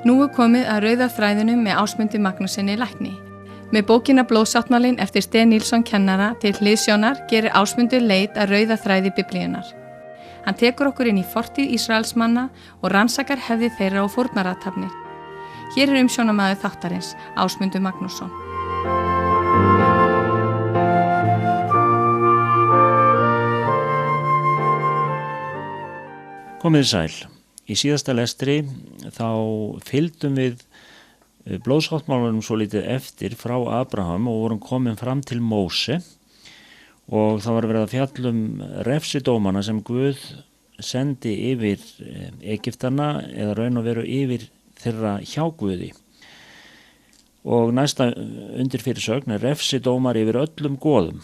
Nú komið að rauða þræðinum með Ásmundi Magnússyni lækni. Með bókina Blóðsáttmálinn eftir Sten Nilsson kennara til hliðsjónar gerir Ásmundur leit að rauða þræði Biblíunnar. Hann tekur okkur inn í fortíð Ísraelsmanna og rannsakar hefði þeirra og fórnarathafnir. Hér umsjónarmaður þáttarins, Ásmundur Magnússon. Komið sæl. Í síðasta lestri þá fylgdum við blóðsáttmálanum svo litið eftir frá Abraham og vorum komin fram til Móse og það var verið að fjalla refsidómana sem Guð sendi yfir Egyptana eða raun og veru yfir þeirra hjá Guði. Og næsta undirfyrirsögn refsidómar yfir öllum goðum.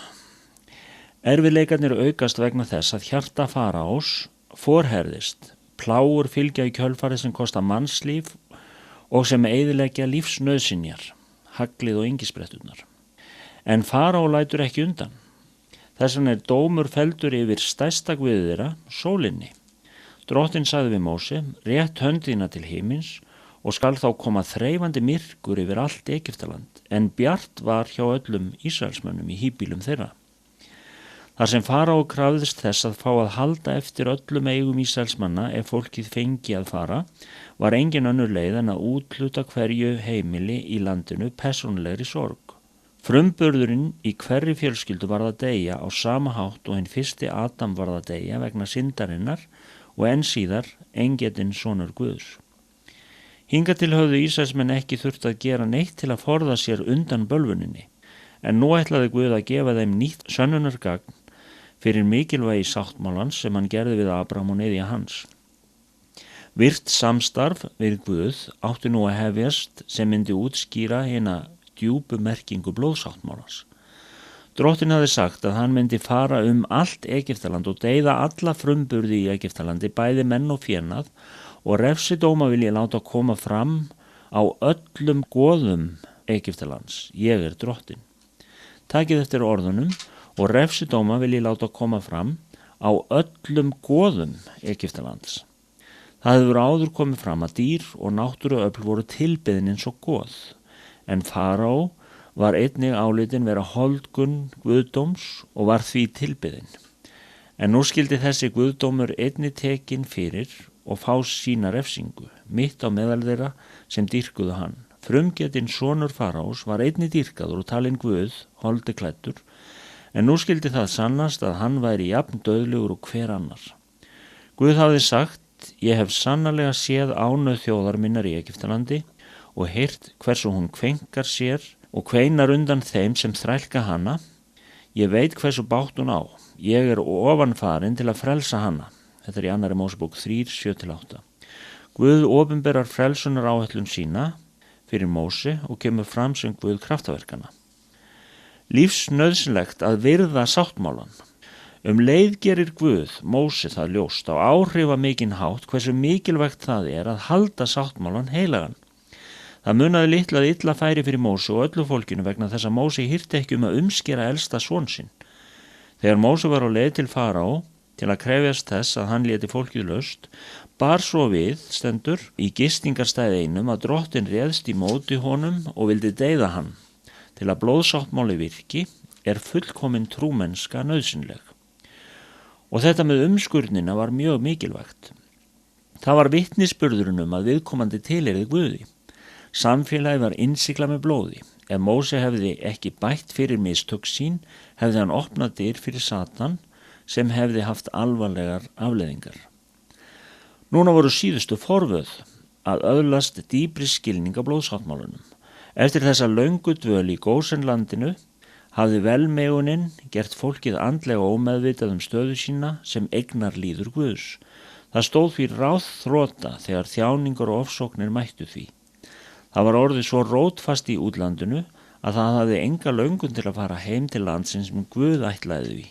Erfiðleikarnir aukast vegna þess að hjarta faraós forherðist. Plágur fylgja í kjölfarið sem kosta mannslíf og sem eyðileggja lífsnauðsynjar, haglið og yngisbretturnar. En Faraó lætur ekki undan. Þess vegna dómur felldur yfir stærsta guði þeirra, sólinni. Drottinn sagði við Móse, rétt höndina til himins og skal þá koma þreifandi myrkur yfir allt Egyptaland, en bjart var hjá öllum Ísraelsmönnum í híbýlum þeirra. Þar sem Faraó krafðist þess að fá að halda eftir öllum eigum Ísraelsmanna ef fólkið fengi að fara, var engin önnur leið en að úthluta hverju heimili í landinu persónulegri sorg. Frumburðurinn í hverri fjölskyldu varð að deyja á sama hátt og hinn fyrsti Adam varð að deyja vegna syndarinnar og enn síðar engetinn sonur Guðs. Hingað til höfðu Ísraelsmenn ekki þurft að gera neitt til að forða sér undan bölvuninni, en nú ætlaði Guð að gefa þeim nýtt sönnunargagn fyrir mikilvægi sáttmálans sem hann gerði við Abraham og niðja hans. Virt samstarf við Guð átti nú að hefjast sem myndi útskýra hina djúpu merkingu blóðsáttmálans. Drottinn hafði sagt að hann myndi fara allt Egyptaland og deyða alla frumburði í Egyptalandi, bæði menn og fénað, og refsidóma vil ég láta koma fram á öllum goðum Egyptalands. Ég er Drottinn. Takið eftir orðunum og refsidóma vil ég láta koma fram á öllum goðum Egyptalands. Það hefur áður komið fram að dýr og náttúruöfl voru tilbeðin eins og goð, en Faraó var einnig álitinn vera holdgun guðdóms og var því tilbeðin. En nú skildi þessi guðdómur einnig tekin fyrir og fá sína refsingu, mitt á meðal þeirra sem dýrkuðu hann. Frumgetinn sonur Faraós var einnig dýrkaður og talinn Guð, holdi klæddur, en nú skildi það sannast að hann væri jafn dauðlegur og hver annar. Guð hafði sagt, ég hef sannarlega séð ánauð þjóðar minnar í Egyptalandi og heyrt hversu hún kvenkar sér og kveinar undan þeim sem þrælka hana. Ég veit hversu bátt hún á. Ég er ofanfarin til að frelsa hana. Þetta er í 2. Mósebók 3:7-8. Guð opinberar frelsunar áætlun sína fyrir Móse og kemur fram sem Guð kraftaverkana. Lífsnauðsynlegt að virða sáttmálan. Leið gerir Guð Móse það ljóst á áhrifamikinn hátt hversu mikilvægt það er að halda sáttmálan heilagan. Það munaði litlu að illa færi fyrir Móse og öllu fólkinu vegna þess að Móse hirti ekki að umskera elsta son sinn. Þegar Móse var á leið til Faraó til að krefjast þess að hann léti fólkið laust, bar svo við, stendur, í gistingarstæði einum að Drottinn réðst í móti honum og vildi deyða hann. Til að blóðsáttmáli virki er fullkomin trúmennska nauðsynleg. Og þetta með umskurnina var mjög mikilvægt. Það var vitnisburðurinn að viðkomandi tilheyrði Guði. Samfélagi var innsiglað með blóði. Ef Móse hefði ekki bætt fyrir mistök sín, hefði hann opnað dyr fyrir Satan sem hefði haft alvarlegar afleiðingar. Núna voru síðustu forvöð að öðlast dýpri skilning á blóðsáttmálanum. Eftir þessa löngu dvöl í Gósenlandinu hafði velmegunin gert fólkið andlega ómeðvitað stöðu sína sem eignar líður Guðs. Það stóð því ráðþrota þegar þjáningar og ofsóknir mættu því. Það var orðið svo rótfast í útlandinu að það hafði enga löngun til að fara heim til landsins sem Guð ætlaði því.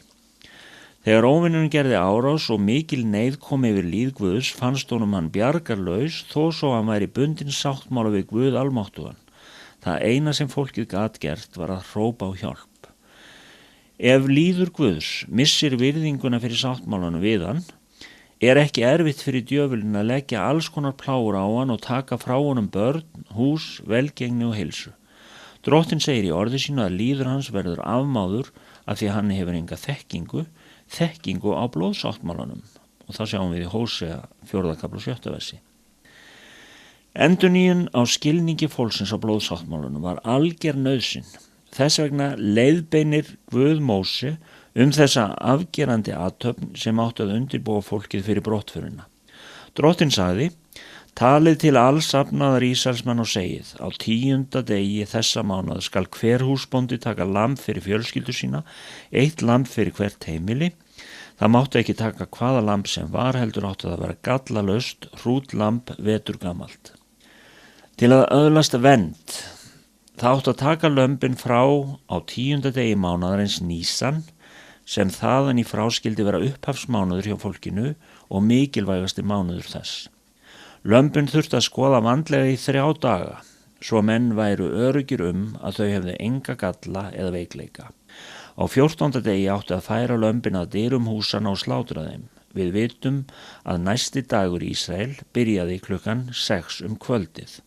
Þegar óvinnurinn gerði árás og mikil neyð kom yfir líð Guðs fannst honum hann bjargarlaus þó svo hann væri bundinn sáttmála við Guð almáttugan. Það eina sem fólkið gat gert var að hrópa á hjálp. Ef líður Guðs missir virðinguna fyrir sáttmálanum við hann, Er ekki erfitt fyrir djöfulinn að leggja alls konar plágur á hann og taka frá honum börn, hús, velgengni og heilsu. Drottinn segir í orði sínu að líður hans verður afmáður af því að hann hefur enga þekkingu á blóðsáttmálanum. Og það sjáum við í Hósea 4. kafla 7. versi. Endurnýjun á skilningi fólksins á blóðsáttmálanum var alger nauðsyn. Þess vegna leiðbeinir Guð Móse þessa afgerandi athöfn sem átti að undirbúa fólkið fyrir brottförina. Drottinn sagði: talið til alls safnaðar Ísraelsmenn og segið: á 10. degi þessa mánaðar skal hver húsbóndi taka lamb fyrir fjölskyldu sína, 1 lamb fyrir hvert heimili. Það mátti ekki taka hvaða lamb sem var, heldur átti það að vera gallalaust, hrútlamb veturgamalt. Til að öðlast vernd, það átti að taka lömbin frá á 10. degi mánaðarins Nísan, sem þaðan í frá skyldi vera upphafsmánuður hjá fólkinu og mikilvægasti mánuður þess. Lömbin þurfti að skoða vandlega í 3 daga, svo menn væru öruggir að þau hefðu enga galla eða veikleika. Á 14. degi átti að færa lömbin að dyrum húsana og slátra þeim. Við vitum að næsti dagur Ísrael byrjaði klukkan 6 kvöldið.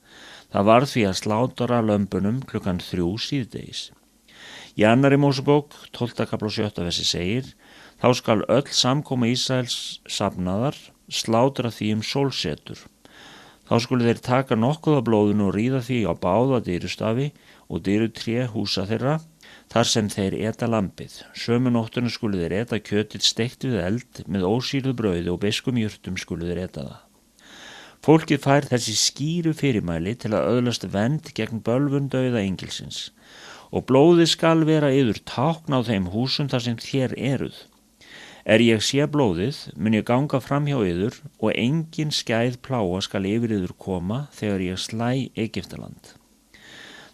Það var því að slátra lömbunum klukkan 3 síðdegis. Í 2. Mósebók 12. kafla 7. versi segir: þá skal öll samkoma Ísraels safnaðar slátra því sólsetur. Þá skulu þeir taka nokkuð af blóðinu og ríða því á báða dyrustafi og dyrutré húsa þeirra, þar sem þeir eta lambið. Sömu nóttuna skulu þeir eta kjötið steikt við eld, með ósýrðu brauði og beiskum jurtum skulu þeir eta það. Fólkið fær þessi skýru fyrirmæli til að öðlast vernd gegn bölvun dauða engilsins. Og blóðið skal vera yður tákn á þeim húsum þar sem þér eruð. Ég sé blóðið, mun ég ganga fram hjá yður og engin skæð plága skal yfir yður koma þegar ég slæ Egyptaland.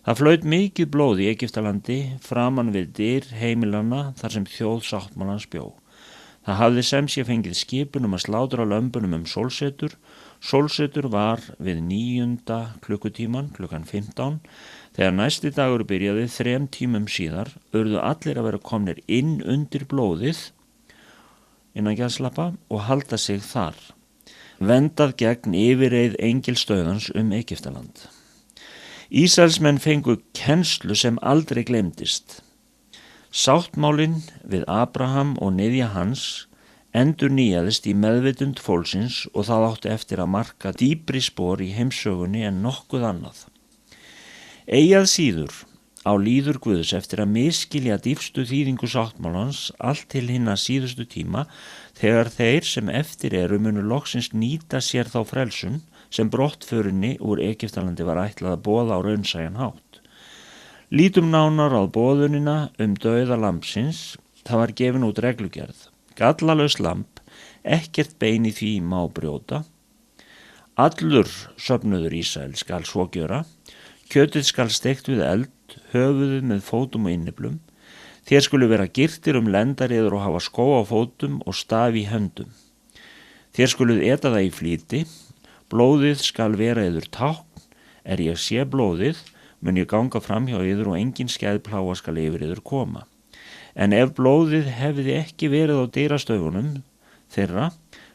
Það flaut mikið blóð í Egyptalandi framan við dyr heimilanna þar sem þjóð sáttmálans bjó. Það hafði sem sé fengið skipun að slátra lömbunum sólsetur. Sólsetur var við 9. klukkutíman klukkan 15. Þegar næsti dagur byrjaði 3 tímum síðar urðu allir að vera komnir inn undir blóðið innan gæðslappa og halda sig þar. Vendað gegn yfirreið engilstöðans Egyptaland. Ísraelsmenn fengu kennslu sem aldrei gleymdist. Sáttmálinn við Abraham og niðja hans endurnýjaðist í meðvitund fólksins og það átti eftir að marka dýpri spor í heimsögunni en nokkuð annað. Eigi að síður á líður Guðs eftir að misskilja dýpstu þýðingu sáttmálans allt til hinna síðustu tíma, þegar þeir sem eftir munu loksins nýta sér þá frelsun sem brottförinni úr Egyptalandi var ætlað að boða á raunsæjan hátt. Lítum nánar á boðunina dauða lambsins. Það var gefin út reglugerð: gallalaust lamb, ekkert bein í því má brjóta. Allur söfnuður Ísrael skal svo gjöra. Kjötið skal steikt við eld, höfuðið með fótum og innyflum. Þér skulu vera girtir lendariður og hafa skó á fótum og staf í höndum. Þér skuluð eta það í flýti. Blóðið skal vera yður tákn. Ég sé blóðið, mun ég ganga fram hjá yður og engin skæðplága skal yfir yður koma. En ef blóðið hefði ekki verið á dyrastöfunum þeirra,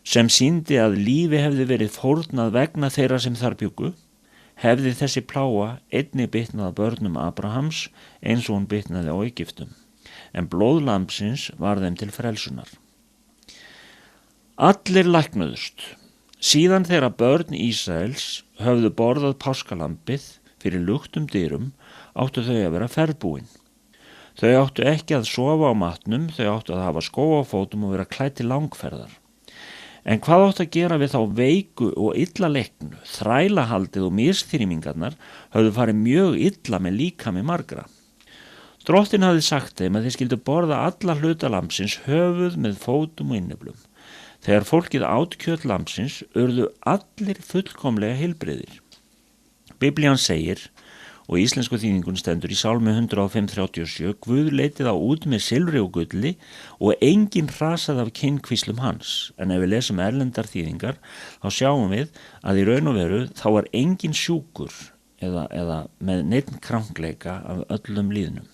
sem sýndi að lífi hefði verið fórnað vegna þeirra sem þar bjuggu, hefði þessi plága einnig bitnað börnum Abrahams eins og hún bitnaði á Egyptum. En blóð lambsins var þeim til frelsunar. Allir læknuðust. Síðan þegar börn Ísraels höfðu borðað páskalambið fyrir luktum dyrum, áttu þau að vera ferðbúin. Þau áttu ekki að sofa á matnum, þau áttu að hafa skó á fótum og vera klædd til langferðar. En hvað áttu að gera við þá veiku og illa leiknu? Þrælahaldið og misþyrmingarnar höfðu farið mjög illa með líkami margra. Drottinn hafði sagt þeim að þeir skyldu borða alla hluta lambsins, höfuð með fótum og innyflum. Þegar fólkið át kjöt lambsins urðu allir fullkomlega heilbrigðir. Biblían segir, og íslensku þýðingun stendur í Sálmi 105:37, Guð leitið á út með silfri og gulli og enginn hrasaði af kynnkvíslum hans. En ef við lesum erlendar þýðingar, þá sjáum við að í raun og veru þá var enginn sjúkur eða með neinn krankleika af öllum líðnum.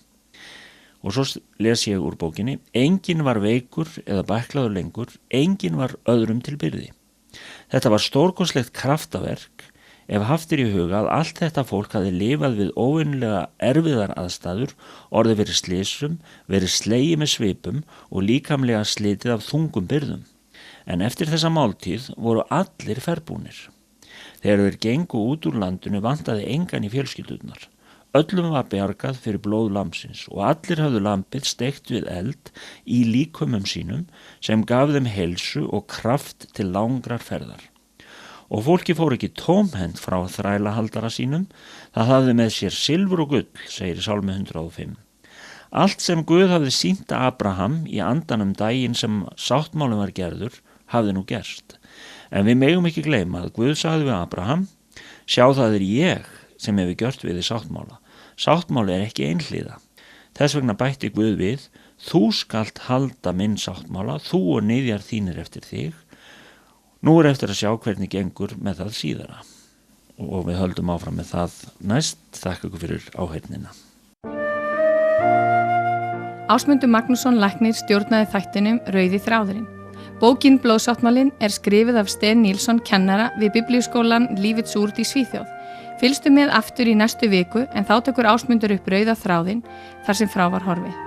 Og svo les ég úr bókinni: enginn var veikur eða bæklaður lengur, enginn var öðrum til byrði. Þetta var stórkostlegt kraftaverk ef haft í huga að allt þetta fólk hafði lifað við óvenjulega erfiðar aðstæður, orðið verið slysum, verið slegið með svipum og líkamlega slitið af þungum byrðum. En eftir þessa máltíð voru allir ferðbúnir. Þegar þeir gengu út úr landinu vantaði engan í fjölskyldunar. Öllum var bjargað fyrir blóð lambsins og allir hafðu lambið steikt við eld í líkömum sínum sem gaf þeim heilsu og kraft til langrar ferðar. Og fólki fór ekki tómhent frá þrælahaldara sínum, það hafði með sér silfur og gull, segir í Sálmi 105. Allt sem Guð hafði sýnt Abraham í andanum daginn sem sáttmálinn var gerður, hafði nú gerst. En við megum ekki gleyma að Guð sagði við Abraham: sjá, það er ég sem hefur gjört við þig sáttmála. Sáttmáli er ekki einhliða. Þess vegna bætti Guð við: þú skalt halda minn sáttmála, þú og niðjar þínir eftir þig. Nú er eftir að sjá hvernig gengur með það síðara. Og við höldum áfram með það næst. Þakka ykkur fyrir áheyrnina. Ásmundur Magnússon læknir stjórnaði þættinum Rauði þráðurinn. Bókin Blóðsáttmálinn er skrifið af Sten Nilsson kennara við Biblíuskólan Livets Ord í Svíþjóð. Fylgstu með aftur í næstu viku en þá tekur Ásmundur upp Rauða þráðinn þar sem frá var horfið.